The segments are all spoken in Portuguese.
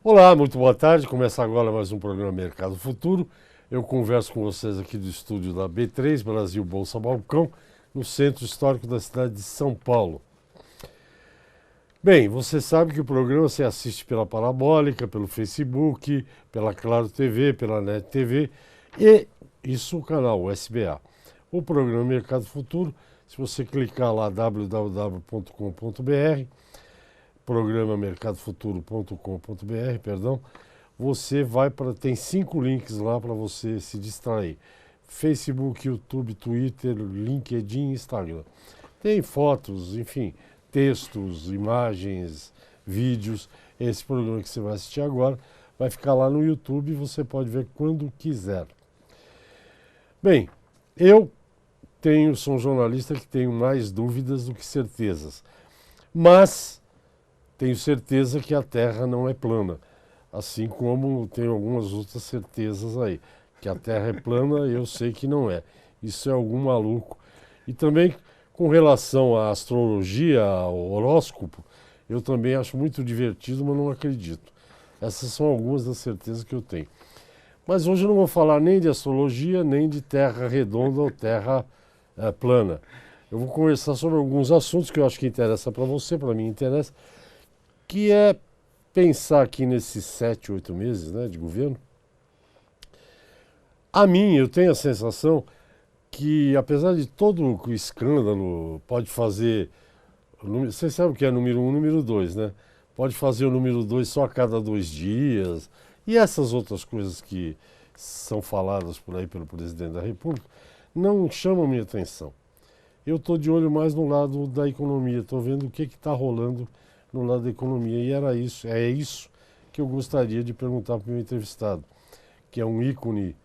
Olá, muito boa tarde. Começa agora mais um programa Mercado Futuro. Eu converso com vocês aqui do estúdio da B3, Brasil Bolsa Balcão, no centro histórico da cidade de São Paulo. Bem, você sabe que o programa se assiste pela Parabólica, pelo Facebook, pela Claro TV, pela NET TV e isso o canal, o SBA. O programa Mercado Futuro, se você clicar lá www.com.br, programa mercadofuturo.com.br, perdão, você vai para, tem 5 links lá para você se distrair. Facebook, YouTube, Twitter, LinkedIn, Instagram. Tem fotos, enfim, textos, imagens, vídeos. Esse programa que você vai assistir agora vai ficar lá no YouTube e você pode ver quando quiser. Bem, eu sou um jornalista que tenho mais dúvidas do que certezas, mas tenho certeza que a Terra não é plana, assim como tenho algumas outras certezas aí. Que a Terra é plana, eu sei que não é. Isso é algum maluco. E também, com relação à astrologia, ao horóscopo, eu também acho muito divertido, mas não acredito. Essas são algumas das certezas que eu tenho. Mas hoje eu não vou falar nem de astrologia, nem de Terra redonda ou Terra plana. Eu vou conversar sobre alguns assuntos que eu acho que interessa para você, para mim interessa, que é pensar aqui nesses 7, 8 meses, né, de governo. Eu tenho a sensação que, apesar de todo o escândalo, pode fazer... Vocês sabem o que é número 1, número 2, né? Pode fazer o número 2 só a cada 2 dias. E essas outras coisas que são faladas por aí pelo presidente da República não chamam minha atenção. Eu estou de olho mais no lado da economia, estou vendo o que está rolando no lado da economia. E é isso que eu gostaria de perguntar para o meu entrevistado, que é um ícone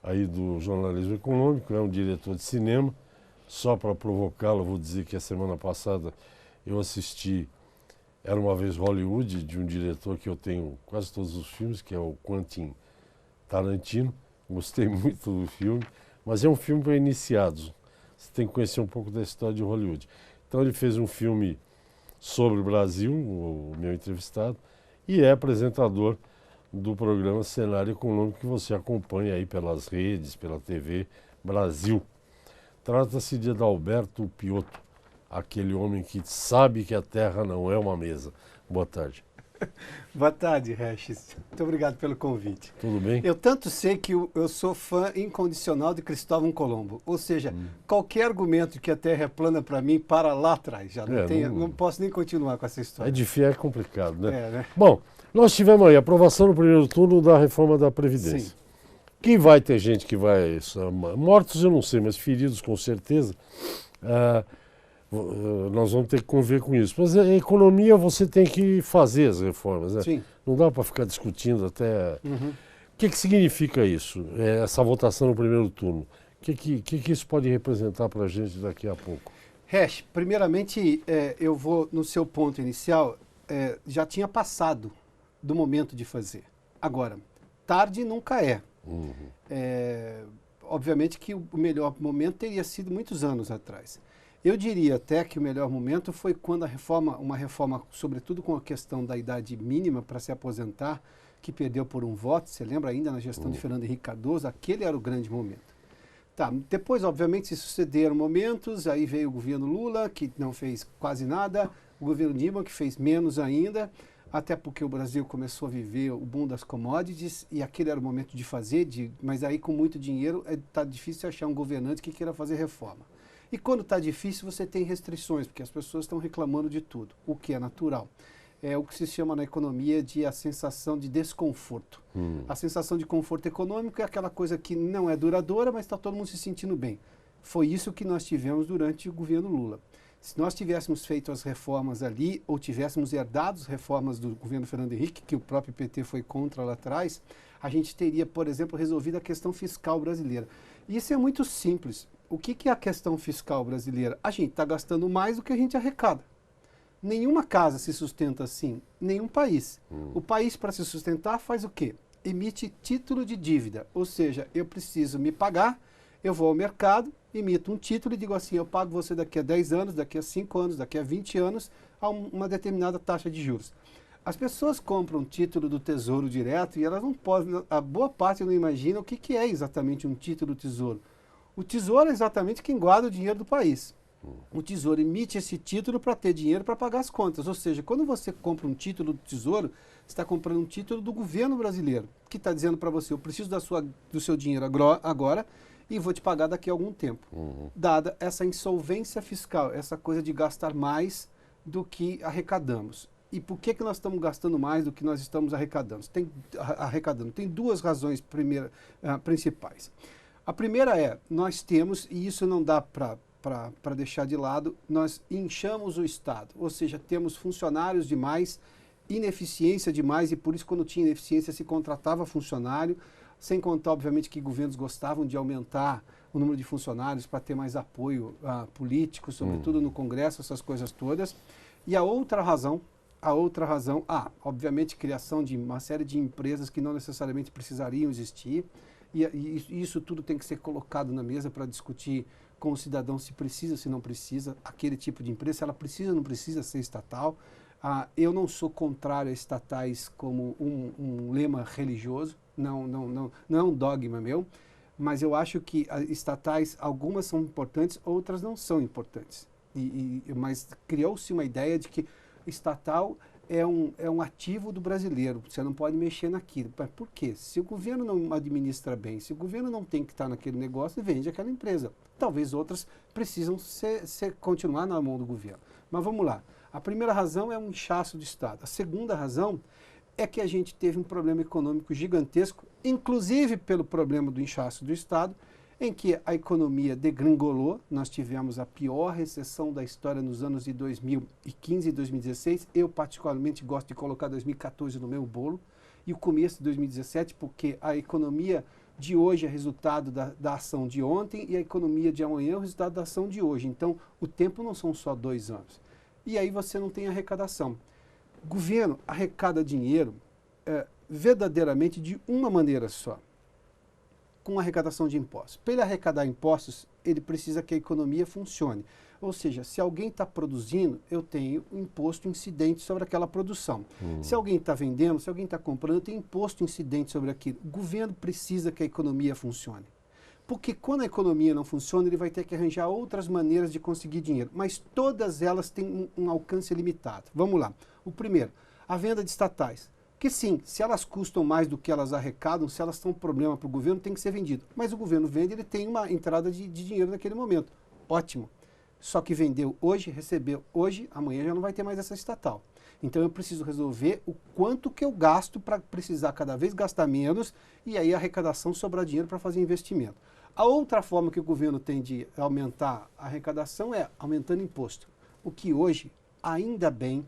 aí do jornalismo econômico, é um diretor de cinema. Só para provocá-lo, vou dizer que a semana passada eu assisti Era Uma Vez Hollywood, de um diretor que eu tenho quase todos os filmes, que é o Quentin Tarantino. Gostei muito do filme, mas é um filme para iniciados. Você tem que conhecer um pouco da história de Hollywood. Então ele fez um filme sobre o Brasil, o meu entrevistado, e é apresentador do programa Cenário Econômico que você acompanha aí pelas redes, pela TV Brasil. Trata-se de Adalberto Piotto, aquele homem que sabe que a Terra não é uma mesa. Boa tarde. Boa tarde, Regis. Muito obrigado pelo convite. Tudo bem? Eu tanto sei que eu sou fã incondicional de Cristóvão Colombo. Ou seja, qualquer argumento de que a Terra é plana para mim, para lá atrás. Já não posso nem continuar com essa história. É difícil, é complicado, né? Né? Bom, nós tivemos aí a aprovação no primeiro turno da reforma da Previdência. Sim. Que vai ter gente que vai... Mortos eu não sei, mas feridos com certeza. Nós vamos ter que conviver com isso. Mas a economia você tem que fazer as reformas, né? Sim. Não dá para ficar discutindo até... O que significa isso, essa votação no primeiro turno? O que isso pode representar para a gente daqui a pouco? Resch, primeiramente, eu vou no seu ponto inicial, já tinha passado do momento de fazer. Agora, tarde nunca é. Obviamente que o melhor momento teria sido muitos anos atrás. Eu diria até que o melhor momento foi quando uma reforma, sobretudo com a questão da idade mínima para se aposentar, que perdeu por um voto, você lembra ainda na gestão de Fernando Henrique Cardoso, aquele era o grande momento. Tá, depois, obviamente, se sucederam momentos, aí veio o governo Lula, que não fez quase nada, o governo Dilma, que fez menos ainda, até porque o Brasil começou a viver o boom das commodities, e aquele era o momento de fazer, mas aí com muito dinheiro está difícil achar um governante que queira fazer reforma. E quando está difícil, você tem restrições, porque as pessoas estão reclamando de tudo, o que é natural. É o que se chama na economia de a sensação de desconforto. A sensação de conforto econômico é aquela coisa que não é duradoura, mas está todo mundo se sentindo bem. Foi isso que nós tivemos durante o governo Lula. Se nós tivéssemos feito as reformas ali, ou tivéssemos herdado as reformas do governo Fernando Henrique, que o próprio PT foi contra lá atrás, a gente teria, por exemplo, resolvido a questão fiscal brasileira. E isso é muito simples. O que é a questão fiscal brasileira? A gente está gastando mais do que a gente arrecada. Nenhuma casa se sustenta assim, nenhum país. O país, para se sustentar, faz o quê? Emite título de dívida, ou seja, eu preciso me pagar, eu vou ao mercado, emito um título e digo assim, eu pago você daqui a 10 anos, daqui a 5 anos, daqui a 20 anos, a uma determinada taxa de juros. As pessoas compram título do Tesouro direto e elas não podem, a boa parte não imagina o que é exatamente um título do Tesouro. O Tesouro é exatamente quem guarda o dinheiro do país. O Tesouro emite esse título para ter dinheiro para pagar as contas. Ou seja, quando você compra um título do Tesouro, você está comprando um título do governo brasileiro, que está dizendo para você, eu preciso do seu dinheiro agora e vou te pagar daqui a algum tempo. Dada essa insolvência fiscal, essa coisa de gastar mais do que arrecadamos. E por que nós estamos gastando mais do que nós estamos arrecadando? Tem duas razões principais. A primeira é, nós temos, e isso não dá para deixar de lado, nós inchamos o Estado, ou seja, temos funcionários demais, ineficiência demais, e por isso quando tinha ineficiência se contratava funcionário, sem contar, obviamente, que governos gostavam de aumentar o número de funcionários para ter mais apoio político, sobretudo no Congresso, essas coisas todas. E a outra razão, obviamente, criação de uma série de empresas que não necessariamente precisariam existir, e isso tudo tem que ser colocado na mesa para discutir com o cidadão se precisa, se não precisa, aquele tipo de empresa, se ela precisa ou não precisa ser estatal. Eu não sou contrário a estatais como um lema religioso, não é um dogma meu, mas eu acho que estatais, algumas são importantes, outras não são importantes. Mas criou-se uma ideia de que estatal é um ativo do brasileiro, você não pode mexer naquilo. Mas por quê? Se o governo não administra bem, se o governo não tem que estar naquele negócio, vende aquela empresa. Talvez outras precisam continuar na mão do governo. Mas vamos lá. A primeira razão é um inchaço do Estado. A segunda razão é que a gente teve um problema econômico gigantesco, inclusive pelo problema do inchaço do Estado, em que a economia degringolou. Nós tivemos a pior recessão da história nos anos de 2015 e 2016. Eu, particularmente, gosto de colocar 2014 no meu bolo, e o começo de 2017, porque a economia de hoje é resultado da ação de ontem e a economia de amanhã é o resultado da ação de hoje. Então, o tempo não são só 2 anos. E aí você não tem arrecadação. O governo arrecada dinheiro verdadeiramente de uma maneira só, com arrecadação de impostos. Para ele arrecadar impostos, ele precisa que a economia funcione. Ou seja, se alguém está produzindo, eu tenho um imposto incidente sobre aquela produção. Se alguém está vendendo, se alguém está comprando, eu tenho imposto incidente sobre aquilo. O governo precisa que a economia funcione. Porque quando a economia não funciona, ele vai ter que arranjar outras maneiras de conseguir dinheiro. Mas todas elas têm um alcance limitado. Vamos lá. O primeiro, a venda de estatais. Que sim, se elas custam mais do que elas arrecadam, se elas são um problema para o governo, tem que ser vendido. Mas o governo vende, ele tem uma entrada de dinheiro naquele momento. Ótimo. Só que vendeu hoje, recebeu hoje, amanhã já não vai ter mais essa estatal. Então eu preciso resolver o quanto que eu gasto para precisar cada vez gastar menos e aí a arrecadação sobrar dinheiro para fazer investimento. A outra forma que o governo tem de aumentar a arrecadação é aumentando imposto. O que hoje, ainda bem,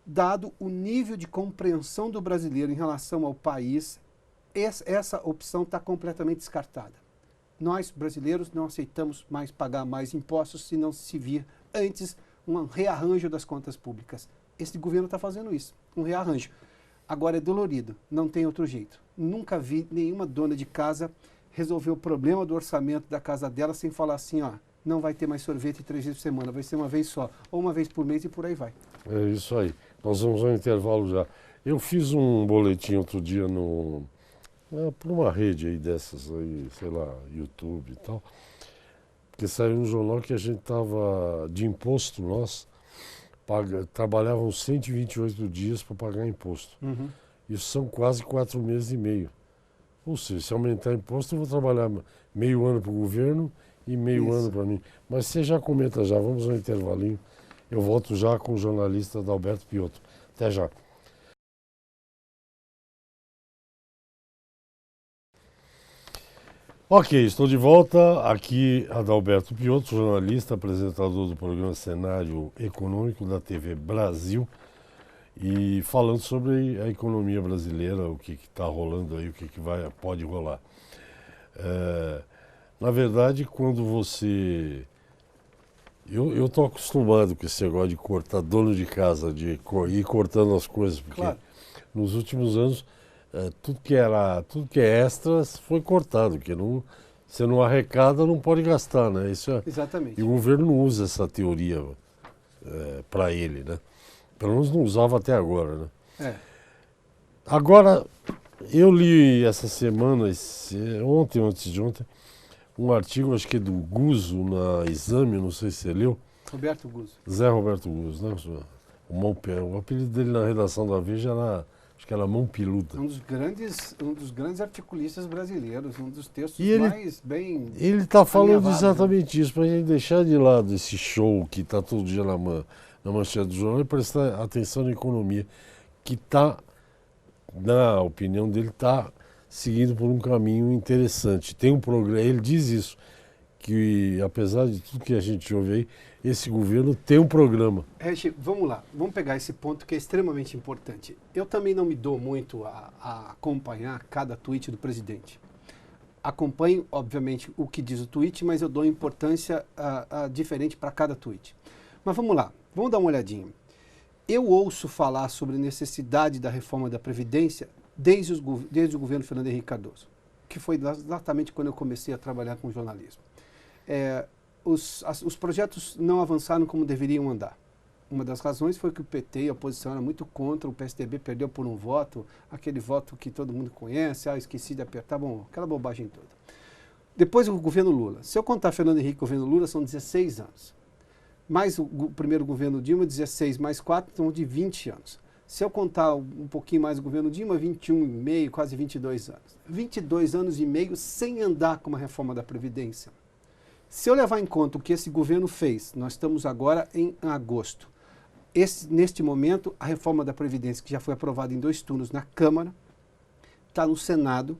dado o nível de compreensão do brasileiro em relação ao país, essa opção está completamente descartada. Nós, brasileiros, não aceitamos mais pagar mais impostos se não se vir antes um rearranjo das contas públicas. Esse governo está fazendo isso, um rearranjo. Agora é dolorido, não tem outro jeito. Nunca vi nenhuma dona de casa resolver o problema do orçamento da casa dela sem falar assim, ó, não vai ter mais sorvete 3 vezes por semana, vai ser uma vez só, ou uma vez por mês e por aí vai. É isso aí. Nós vamos ao intervalo já. Eu fiz um boletim outro dia por uma rede aí dessas aí, sei lá, YouTube e tal, porque saiu um jornal que a gente estava de imposto, nós trabalhávamos 128 dias para pagar imposto. Isso são quase 4 meses e meio. Ou seja, se aumentar imposto, eu vou trabalhar meio ano para o governo e meio ano para mim. Mas você já comenta já, vamos ao intervalinho. Eu volto já com o jornalista Adalberto Piotto. Até já. Ok, estou de volta. Aqui, Adalberto Piotto, jornalista, apresentador do programa Cenário Econômico da TV Brasil. E falando sobre a economia brasileira, o que está rolando aí, o que pode rolar. Na verdade, quando você... Eu estou acostumado com esse negócio de cortar dono de casa, de ir cortando as coisas, porque nos últimos anos tudo que é extras foi cortado, porque você não arrecada, não pode gastar, né? Exatamente. E o governo não usa essa teoria para ele, né? Pelo menos não usava até agora, né? É. Agora, eu li essa semana, ontem, antes de ontem, um artigo, acho que é do Guzzo, na Exame, não sei se você leu. Roberto Guzzo. Zé Roberto Guzzo, né? O apelido dele na redação da Veja era, acho que era Mão Piluda. Um dos grandes articulistas brasileiros, um dos textos E ele- mais bem... Ele está falando alinhavados, exatamente isso, para a gente deixar de lado esse show que está todo dia na manchete do jornal e prestar atenção na economia, que está, na opinião dele, está seguindo por um caminho interessante. Tem um programa, ele diz isso, que apesar de tudo que a gente ouve aí, esse governo tem um programa. Vamos lá, vamos pegar esse ponto que é extremamente importante. Eu também não me dou muito a acompanhar cada tweet do presidente. Acompanho, obviamente, o que diz o tweet, mas eu dou importância diferente para cada tweet. Mas vamos lá, vamos dar uma olhadinha. Eu ouço falar sobre a necessidade da reforma da Previdência desde o governo Fernando Henrique Cardoso, que foi exatamente quando eu comecei a trabalhar com jornalismo. Os projetos não avançaram como deveriam andar. Uma das razões foi que o PT e a oposição era muito contra, o PSDB perdeu por um voto, aquele voto que todo mundo conhece, esqueci de apertar, bom, aquela bobagem toda. Depois o governo Lula. Se eu contar Fernando Henrique e o governo Lula, são 16 anos. Mais o primeiro governo Dilma, 16 mais 4, então de 20 anos. Se eu contar um pouquinho mais o governo Dilma, 21,5, quase 22 anos. 22 anos e meio sem andar com uma reforma da Previdência. Se eu levar em conta o que esse governo fez, nós estamos agora em agosto. Neste momento, a reforma da Previdência, que já foi aprovada em 2 turnos na Câmara, está no Senado,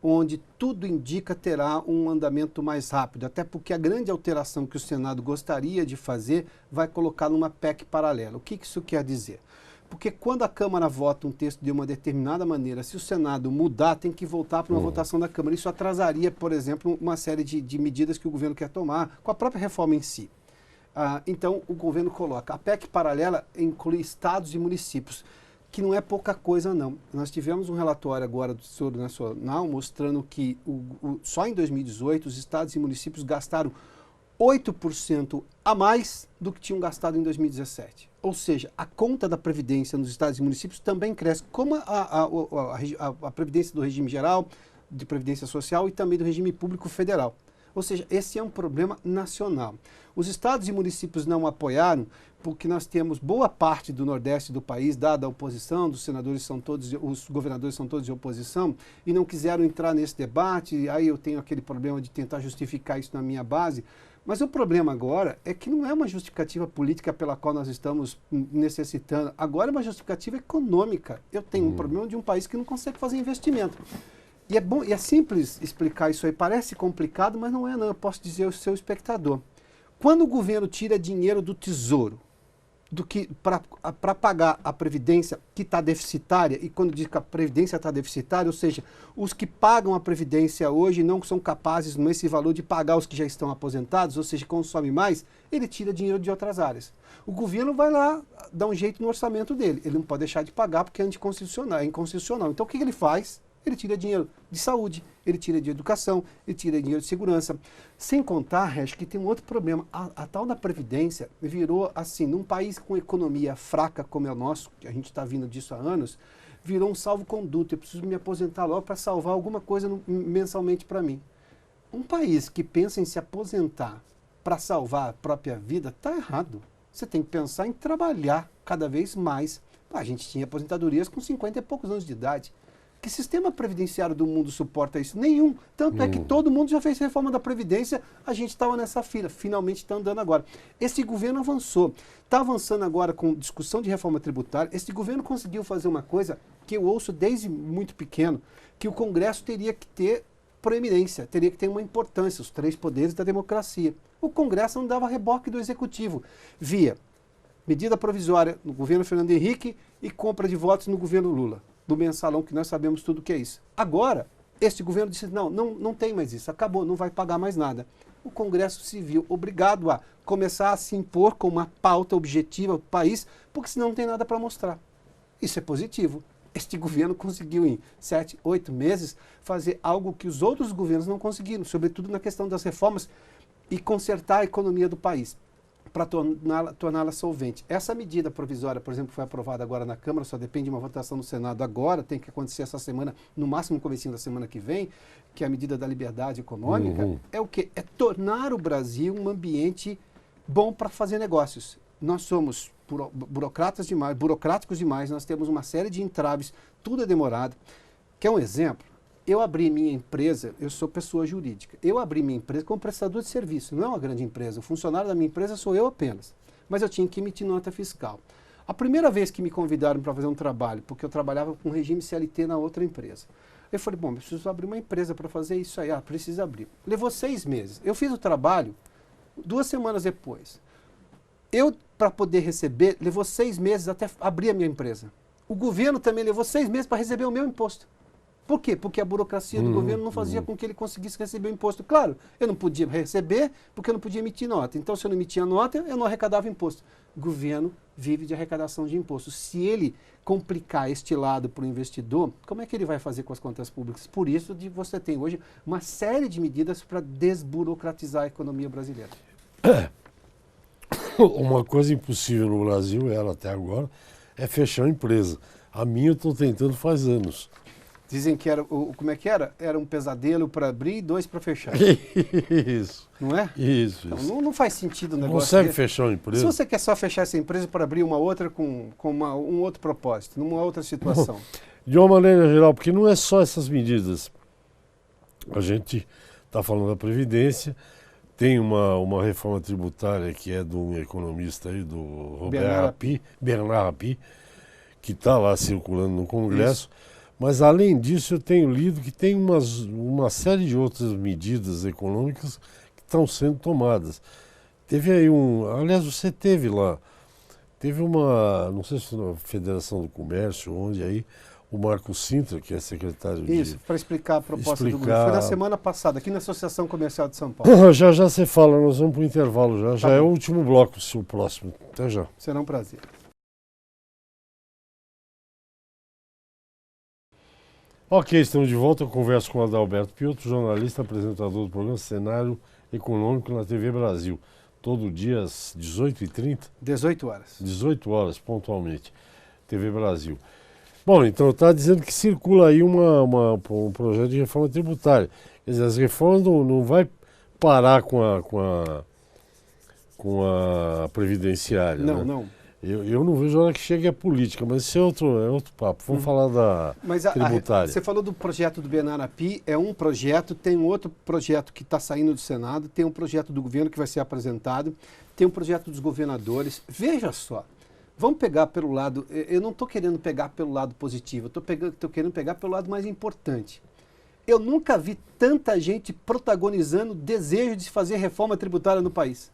onde tudo indica terá um andamento mais rápido, até porque a grande alteração que o Senado gostaria de fazer vai colocar numa PEC paralela. O que isso quer dizer? Porque quando a Câmara vota um texto de uma determinada maneira, se o Senado mudar, tem que voltar para uma votação da Câmara. Isso atrasaria, por exemplo, uma série de medidas que o governo quer tomar, com a própria reforma em si. Então, o governo coloca. A PEC paralela inclui estados e municípios, que não é pouca coisa, não. Nós tivemos um relatório agora do Tesouro Nacional mostrando que só em 2018 os estados e municípios gastaram 8% a mais do que tinham gastado em 2017. Ou seja, a conta da Previdência nos estados e municípios também cresce, como a Previdência do regime geral, de Previdência Social e também do regime público federal. Ou seja, esse é um problema nacional. Os estados e municípios não apoiaram porque nós temos boa parte do Nordeste do país, dada a oposição, os governadores são todos de oposição, e não quiseram entrar nesse debate. Aí eu tenho aquele problema de tentar justificar isso na minha base. Mas o problema agora é que não é uma justificativa política pela qual nós estamos necessitando. Agora é uma justificativa econômica. Eu tenho um problema de um país que não consegue fazer investimento. E é bom, e é simples explicar isso aí. Parece complicado, mas não é não. Eu posso dizer ao seu espectador. Quando o governo tira dinheiro do Tesouro para pagar a Previdência que está deficitária, e quando diz que a Previdência está deficitária, ou seja, os que pagam a Previdência hoje não são capazes, nesse valor, de pagar os que já estão aposentados, ou seja, consome mais, ele tira dinheiro de outras áreas. O governo vai lá dar um jeito no orçamento dele. Ele não pode deixar de pagar porque é inconstitucional. Então o que ele faz? Ele tira dinheiro de saúde, ele tira de educação, ele tira dinheiro de segurança. Sem contar, Regi, que tem um outro problema. A tal da Previdência virou, assim, num país com economia fraca como é o nosso, que a gente está vindo disso há anos, virou um salvo-conduto. Eu preciso me aposentar logo para salvar alguma coisa mensalmente para mim. Um país que pensa em se aposentar para salvar a própria vida, está errado. Você tem que pensar em trabalhar cada vez mais. A gente tinha aposentadorias com 50 e poucos anos de idade. Que sistema previdenciário do mundo suporta isso? Nenhum. Tanto é que todo mundo já fez reforma da Previdência, a gente estava nessa fila, finalmente está andando agora. Esse governo avançou, está avançando agora com discussão de reforma tributária. Esse governo conseguiu fazer uma coisa que eu ouço desde muito pequeno, que o Congresso teria que ter proeminência, teria que ter uma importância, os 3 poderes da democracia. O Congresso não dava reboque do Executivo, via medida provisória no governo Fernando Henrique e compra de votos no governo Lula, do mensalão, que nós sabemos tudo que é isso. Agora, este governo disse, não tem mais isso, acabou, não vai pagar mais nada. O Congresso se viu obrigado a começar a se impor com uma pauta objetiva do país, porque senão não tem nada para mostrar. Isso é positivo. Este governo conseguiu, em 7, 8 meses, fazer algo que os outros governos não conseguiram, sobretudo na questão das reformas e consertar a economia do país. para torná-la solvente. Essa medida provisória, por exemplo, foi aprovada agora na Câmara, só depende de uma votação no Senado agora, tem que acontecer essa semana, no máximo no comecinho da semana que vem, que é a medida da liberdade econômica, é o quê? É tornar o Brasil um ambiente bom para fazer negócios. Nós somos burocráticos demais, nós temos uma série de entraves, tudo é demorado. Quer um exemplo? Eu abri minha empresa, eu sou pessoa jurídica, eu abri minha empresa como prestador de serviço, não é uma grande empresa, o funcionário da minha empresa sou eu apenas, mas eu tinha que emitir nota fiscal. A primeira vez que me convidaram para fazer um trabalho, porque eu trabalhava com regime CLT na outra empresa, eu falei, bom, eu preciso abrir uma empresa para fazer isso aí, precisa abrir. Levou 6 meses, eu fiz o trabalho 2 semanas depois. Eu, para poder receber, levou 6 meses até abrir a minha empresa. O governo também levou 6 meses para receber o meu imposto. Por quê? Porque a burocracia do governo não fazia com que ele conseguisse receber o imposto. Claro, eu não podia receber porque eu não podia emitir nota. Então, se eu não emitia nota, eu não arrecadava imposto. O governo vive de arrecadação de impostos. Se ele complicar este lado para o investidor, como é que ele vai fazer com as contas públicas? Por isso, você tem hoje uma série de medidas para desburocratizar a economia brasileira. Uma coisa impossível no Brasil, ela até agora, é fechar a empresa. A minha eu estou tentando faz anos. Dizem que era, como é que era? Era um pesadelo para abrir e 2 para fechar. Isso. Não é? Isso. Então, não faz sentido o Não negócio. consegue fechar uma empresa? Se você quer só fechar essa empresa para abrir uma outra com um outro propósito, numa outra situação. De uma maneira geral, porque não é só essas medidas. A gente está falando da Previdência, tem uma reforma tributária que é de um economista aí, do Bernard Rapie, que está lá circulando no Congresso. Isso. Mas, além disso, eu tenho lido que tem uma série de outras medidas econômicas que estão sendo tomadas. Teve aí aliás, você teve lá, teve não sei se foi na Federação do Comércio, onde aí, o Marco Sintra, que é secretário Isso, para explicar a proposta do governo. Foi na semana passada, aqui na Associação Comercial de São Paulo. Já você fala, nós vamos para o intervalo já. Já é o último bloco, o próximo. Até já. Será um prazer. Ok, estamos de volta. Eu converso com o Adalberto Piotto, jornalista, apresentador do programa Cenário Econômico na TV Brasil. Todo dia às 18h30? 18 horas. 18 horas, pontualmente. TV Brasil. Bom, então está dizendo que circula aí um projeto de reforma tributária. Quer dizer, as reformas não vai parar com a previdenciária. Não, né? não. Eu não vejo a hora que chegue a política, mas isso é outro papo. Vamos falar da tributária. Você falou do projeto do Bernard Rapie, é um projeto, tem um outro projeto que está saindo do Senado, tem um projeto do governo que vai ser apresentado, tem um projeto dos governadores. Veja só, vamos pegar pelo lado, eu não estou querendo pegar pelo lado positivo, estou querendo pegar pelo lado mais importante. Eu nunca vi tanta gente protagonizando o desejo de se fazer reforma tributária no país.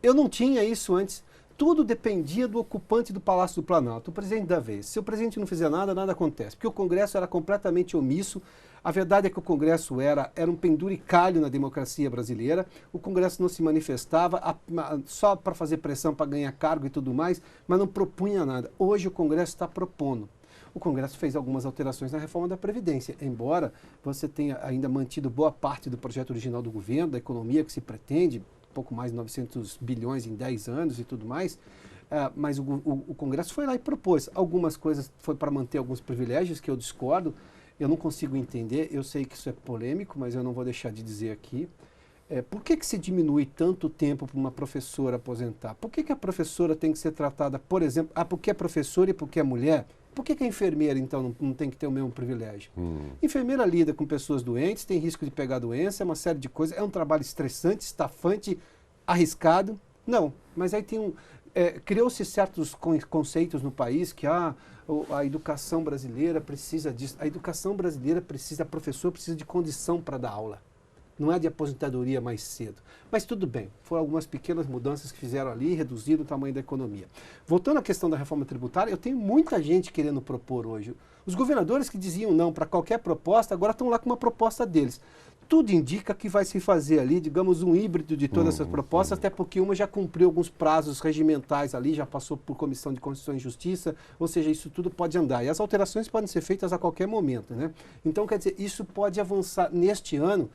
Eu não tinha isso antes. Tudo dependia do ocupante do Palácio do Planalto, o presidente da vez. Se o presidente não fizer nada, nada acontece. Porque o Congresso era completamente omisso. A verdade é que o Congresso era um penduricalho na democracia brasileira. O Congresso não se manifestava só para fazer pressão, para ganhar cargo e tudo mais, mas não propunha nada. Hoje o Congresso está propondo. O Congresso fez algumas alterações na reforma da Previdência, embora você tenha ainda mantido boa parte do projeto original do governo, da economia que se pretende, pouco mais de 900 bilhões em 10 anos e tudo mais, mas o Congresso foi lá e propôs. Algumas coisas foi para manter alguns privilégios que eu discordo, eu não consigo entender, eu sei que isso é polêmico, mas eu não vou deixar de dizer aqui. Por que se diminui tanto tempo para uma professora aposentar? Por que a professora tem que ser tratada, por exemplo, porque é professora e porque é mulher? Por que a enfermeira, então, não tem que ter o mesmo privilégio? Enfermeira lida com pessoas doentes, tem risco de pegar doença, é uma série de coisas, é um trabalho estressante, estafante, arriscado. Não, mas aí criou-se certos conceitos no país que a educação brasileira precisa disso. A educação brasileira precisa, a professora precisa de condição para dar aula. Não é de aposentadoria mais cedo. Mas tudo bem, foram algumas pequenas mudanças que fizeram ali e reduziram o tamanho da economia. Voltando à questão da reforma tributária, eu tenho muita gente querendo propor hoje. Os governadores que diziam não para qualquer proposta, agora estão lá com uma proposta deles. Tudo indica que vai se fazer ali, digamos, um híbrido de todas essas propostas, até porque uma já cumpriu alguns prazos regimentais ali, já passou por Comissão de Constituição e Justiça, ou seja, isso tudo pode andar. E as alterações podem ser feitas a qualquer momento, né? Então, quer dizer, isso pode avançar neste ano.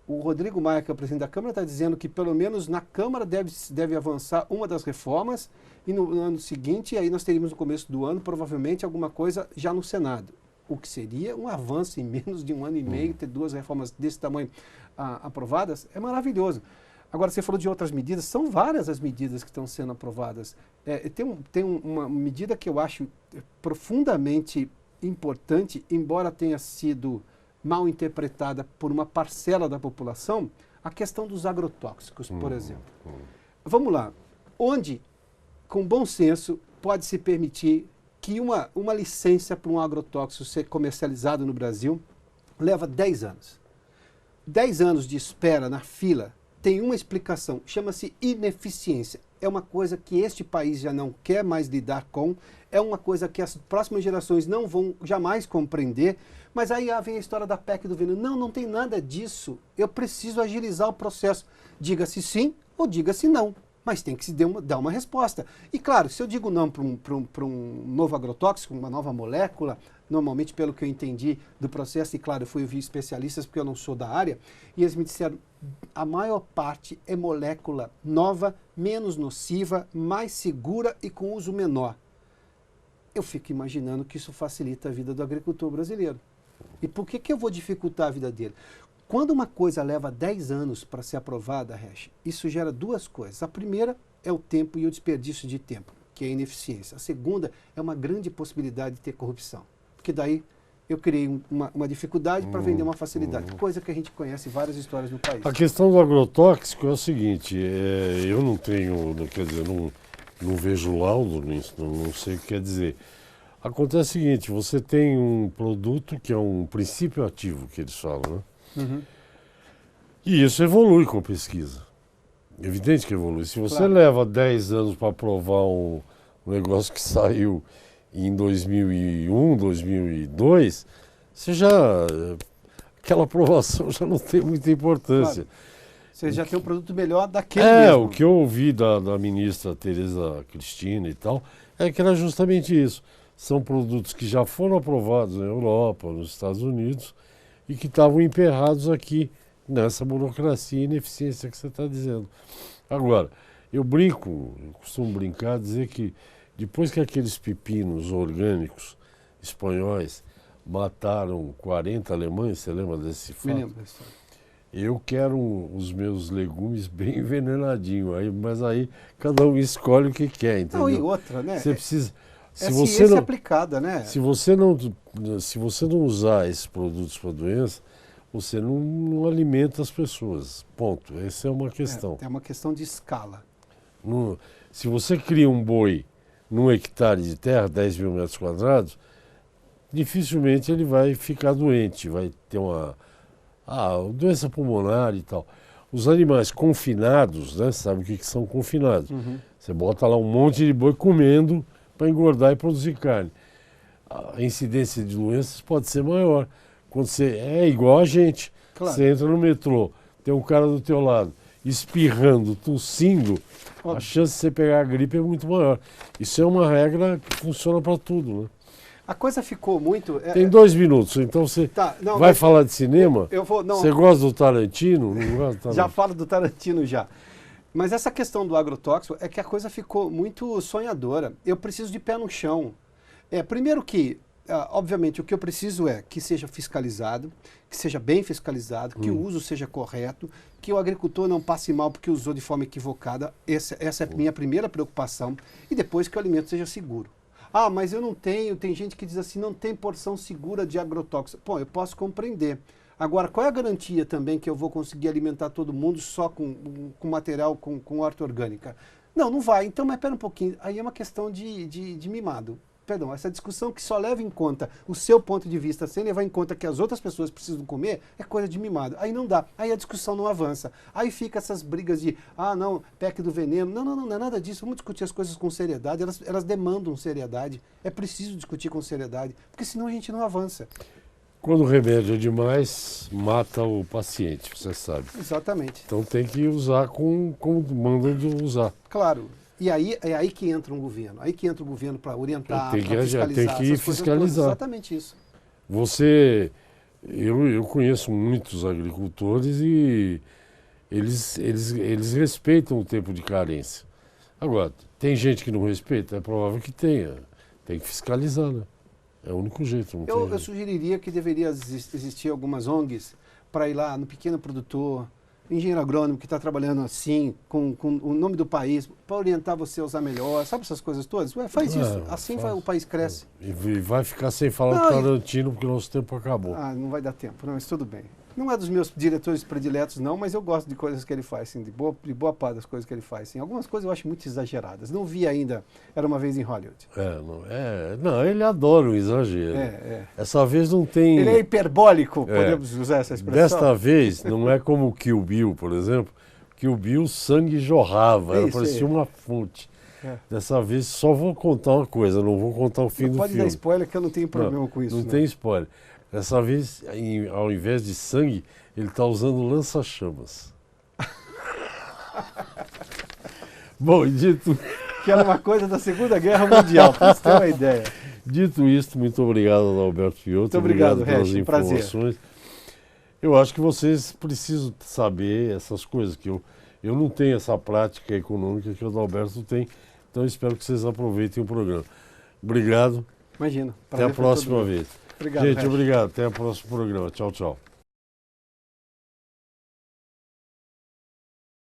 O Rodrigo Maia, que é o presidente da Câmara, está dizendo que pelo menos na Câmara deve avançar uma das reformas e no ano seguinte, aí nós teríamos no começo do ano, provavelmente alguma coisa já no Senado. O que seria um avanço em menos de um ano e meio, ter duas reformas desse tamanho aprovadas, é maravilhoso. Agora, você falou de outras medidas, são várias as medidas que estão sendo aprovadas. Tem uma medida que eu acho profundamente importante, embora tenha sido mal interpretada por uma parcela da população, a questão dos agrotóxicos, por exemplo. Vamos lá. Onde, com bom senso, pode se permitir que uma licença para um agrotóxico ser comercializado no Brasil leva 10 anos. 10 anos de espera na fila tem uma explicação, chama-se ineficiência. É uma coisa que este país já não quer mais lidar com, é uma coisa que as próximas gerações não vão jamais compreender, mas aí vem a história da PEC do veneno. Não tem nada disso. Eu preciso agilizar o processo. Diga-se sim ou diga-se não, mas tem que se dar uma resposta. E claro, se eu digo não para um novo agrotóxico, uma nova molécula, normalmente pelo que eu entendi do processo, e claro, eu fui ouvir especialistas porque eu não sou da área, e eles me disseram, a maior parte é molécula nova, menos nociva, mais segura e com uso menor. Eu fico imaginando que isso facilita a vida do agricultor brasileiro. E por que eu vou dificultar a vida dele? Quando uma coisa leva 10 anos para ser aprovada, Resch, isso gera duas coisas. A primeira é o tempo e o desperdício de tempo, que é a ineficiência. A segunda é uma grande possibilidade de ter corrupção. Porque daí eu criei uma dificuldade para vender uma facilidade, coisa que a gente conhece em várias histórias no país. A questão do agrotóxico é o seguinte, eu não tenho, quer dizer, não vejo laudo nisso, não sei o que quer dizer. Acontece o seguinte, você tem um produto que é um princípio ativo, que eles falam, né? Uhum. E isso evolui com pesquisa. Evidente que evolui. Se você leva 10 anos para aprovar um negócio que saiu em 2001, 2002, você aquela aprovação já não tem muita importância. Claro. Você já tem um produto melhor daquele mesmo. O que eu ouvi da ministra Tereza Cristina e tal, é que era justamente isso. São produtos que já foram aprovados na Europa, nos Estados Unidos, e que estavam emperrados aqui nessa burocracia e ineficiência que você está dizendo. Agora, eu costumo brincar, dizer que depois que aqueles pepinos orgânicos espanhóis mataram 40 alemães, você lembra desse fato? Me lembro. Eu quero os meus legumes bem envenenadinhos, mas aí cada um escolhe o que quer, entendeu? Não, e outra, né? Você precisa... ciência aplicada, né? Se você não usar esses produtos para doença, você não alimenta as pessoas. Ponto. Essa é uma questão. É uma questão de escala. Se você cria um boi num hectare de terra, 10 mil metros quadrados, dificilmente ele vai ficar doente, vai ter uma doença pulmonar e tal. Os animais confinados, né? Sabe o que são confinados? Uhum. Você bota lá um monte de boi comendo para engordar e produzir carne. A incidência de doenças pode ser maior. Quando você é igual a gente, claro. Você entra no metrô, tem um cara do teu lado espirrando, tossindo, a chance de você pegar a gripe é muito maior. Isso é uma regra que funciona para tudo, né? A coisa ficou muito... Tem 2 minutos, então você vai falar de cinema? Eu vou, não, você gosta do Tarantino? Não gosta do Tarantino? Já falo do Tarantino já. Mas essa questão do agrotóxico é que a coisa ficou muito sonhadora. Eu preciso de pé no chão. Primeiro que, obviamente, o que eu preciso é que seja fiscalizado, que seja bem fiscalizado, que o uso seja correto, que o agricultor não passe mal porque usou de forma equivocada. Essa é a minha primeira preocupação. E depois que o alimento seja seguro. Ah, mas eu não tenho, tem gente que diz assim, não tem porção segura de agrotóxico. Pô, eu posso compreender. Agora, qual é a garantia também que eu vou conseguir alimentar todo mundo só com material, com horta orgânica? Não vai. Então, mas pera um pouquinho. Aí é uma questão de mimado. Perdão, essa discussão que só leva em conta o seu ponto de vista, sem levar em conta que as outras pessoas precisam comer, é coisa de mimado. Aí não dá. Aí a discussão não avança. Aí fica essas brigas de, não, PEC do veneno. Não é nada disso. Vamos discutir as coisas com seriedade. Elas demandam seriedade. É preciso discutir com seriedade, porque senão a gente não avança. Quando o remédio é demais, mata o paciente, você sabe. Exatamente. Então tem que usar como mandam de usar. Claro. E aí é aí que entra um governo. Aí que entra o governo para orientar, para fiscalizar. Tem que fiscalizar. Exatamente isso. Você Eu conheço muitos agricultores e eles respeitam o tempo de carência. Agora, tem gente que não respeita? É provável que tenha. Tem que fiscalizar, né? É o único jeito. Não tem Eu jeito. sugeriria que deveria existir algumas ONGs para ir lá no pequeno produtor, engenheiro agrônomo que está trabalhando assim, com o nome do país, para orientar você a usar melhor, sabe essas coisas todas? Ué, faz isso, assim faz. o país cresce. E vai ficar sem falar Não, do Tarantino porque o nosso tempo acabou. Ah, não vai dar tempo, não, mas tudo bem. Não é dos meus diretores prediletos, não, mas eu gosto de coisas que ele faz, assim, de boa parte das coisas que ele faz. Assim. Algumas coisas eu acho muito exageradas. Não vi ainda, Era Uma Vez em Hollywood. Não, ele adora o exagero. Essa vez não tem... Ele é hiperbólico, podemos usar essa expressão? Desta vez, não é como o Kill Bill, por exemplo, que o Bill sangue jorrava, parecia uma fonte. Dessa vez só vou contar uma coisa, não vou contar o fim do filme. Pode dar spoiler que eu não tenho problema com isso. Não tem spoiler. Dessa vez, ao invés de sangue, ele está usando lança-chamas. Bom, dito... Que era uma coisa da Segunda Guerra Mundial, para você ter uma ideia. Dito isto, muito obrigado ao Alberto Fiotto. Muito obrigado, pelas Resch, informações. prazer. Eu acho que vocês precisam saber essas coisas, que eu não tenho essa prática econômica que o Alberto tem, então eu espero que vocês aproveitem o programa. Obrigado. Imagina. Até a próxima vez. Obrigado, gente, Resch. obrigado. Até o próximo programa. Tchau, tchau.